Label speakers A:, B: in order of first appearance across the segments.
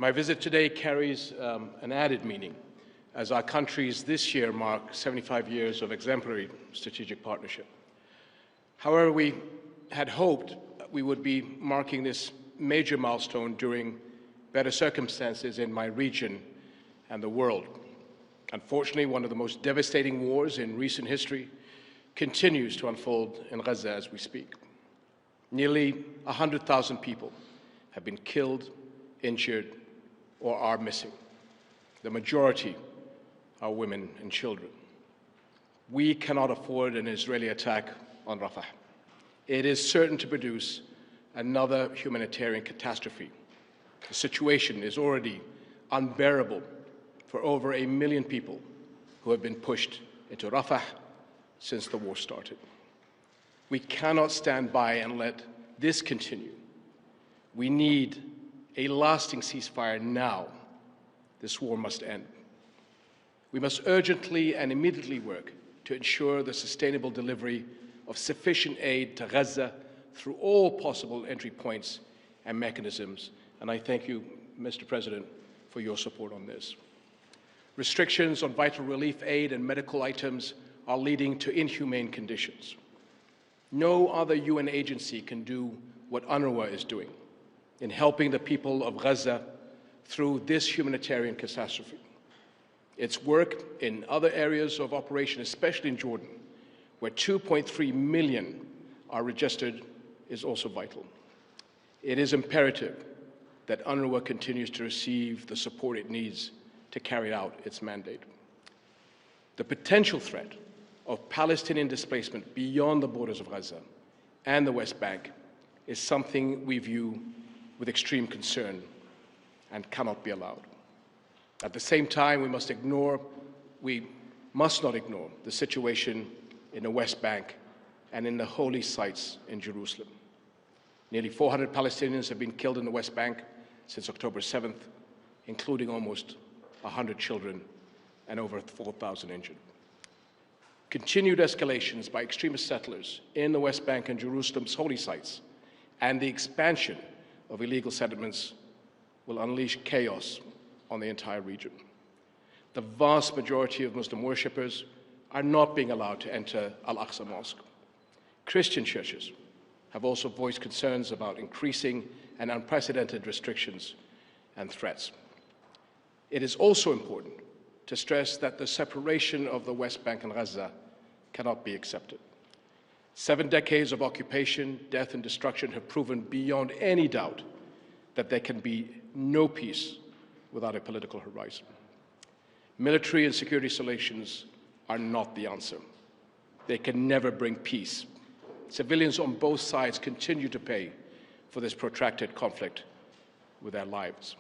A: My visit today carries an added meaning, as our countries this year mark 75 years of exemplary strategic partnership. However, we had hoped we would be marking this major milestone during better circumstances in my region and the world. Unfortunately, one of the most devastating wars in recent history continues to unfold in Gaza as we speak. Nearly 100,000 people have been killed, injured, or are missing. The majority are women and children. We cannot afford an Israeli attack on Rafah. It is certain to produce another humanitarian catastrophe. The situation is already unbearable for over 1 million people who have been pushed into Rafah since the war started. We cannot stand by and let this continue. We need a lasting ceasefire now. This war must end. We must urgently and immediately work to ensure the sustainable delivery of sufficient aid to Gaza through all possible entry points and mechanisms. And I thank you, Mr. President, for your support on this. Restrictions on vital relief aid and medical items are leading to inhumane conditions. No other UN agency can do what UNRWA is doing in helping the people of Gaza through this humanitarian catastrophe. Its work in other areas of operation, especially in Jordan, where 2.3 million are registered, is also vital. It is imperative that UNRWA continues to receive the support it needs to carry out its mandate. The potential threat of Palestinian displacement beyond the borders of Gaza and the West Bank is something we view with extreme concern and cannot be allowed. At the same time, we must not ignore the situation in the West Bank and in the holy sites in Jerusalem. Nearly 400 Palestinians have been killed in the West Bank since October 7th, including almost 100 children and over 4,000 injured. Continued escalations by extremist settlers in the West Bank and Jerusalem's holy sites and the expansion of illegal settlements will unleash chaos on the entire region. The vast majority of Muslim worshippers are not being allowed to enter Al-Aqsa Mosque. Christian churches have also voiced concerns about increasing and unprecedented restrictions and threats. It is also important to stress that the separation of the West Bank and Gaza cannot be accepted. 7 decades of occupation, death, and destruction have proven beyond any doubt that there can be no peace without a political horizon. Military and security solutions are not the answer. They can never bring peace. Civilians on both sides continue to pay for this protracted conflict with their lives.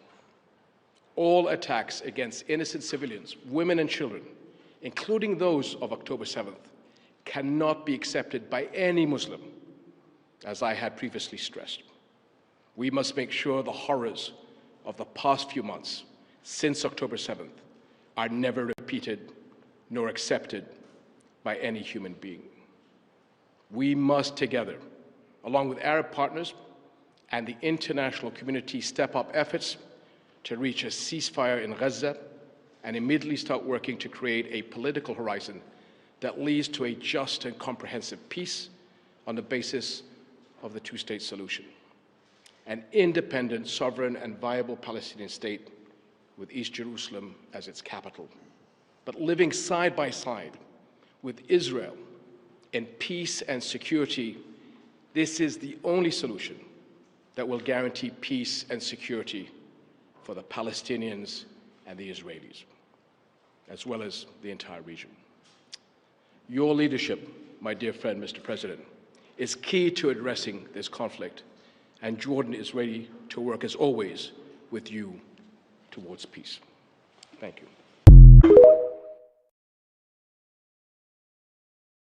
A: All attacks against innocent civilians, women and children, including those of October 7th, cannot be accepted by any Muslim, as I had previously stressed. We must make sure the horrors of the past few months since October 7th are never repeated nor accepted by any human being. We must together, along with Arab partners and the international community, step up efforts to reach a ceasefire in Gaza and immediately start working to create a political horizon that leads to a just and comprehensive peace on the basis of the two-state solution. An independent, sovereign, and viable Palestinian state with East Jerusalem as its capital, but living side by side with Israel in peace and security. This is the only solution that will guarantee peace and security for the Palestinians and the Israelis, as well as the entire region. Your leadership, my dear friend, Mr. President, is key to addressing this conflict, and Jordan is ready to work, as always, with you towards peace. Thank you.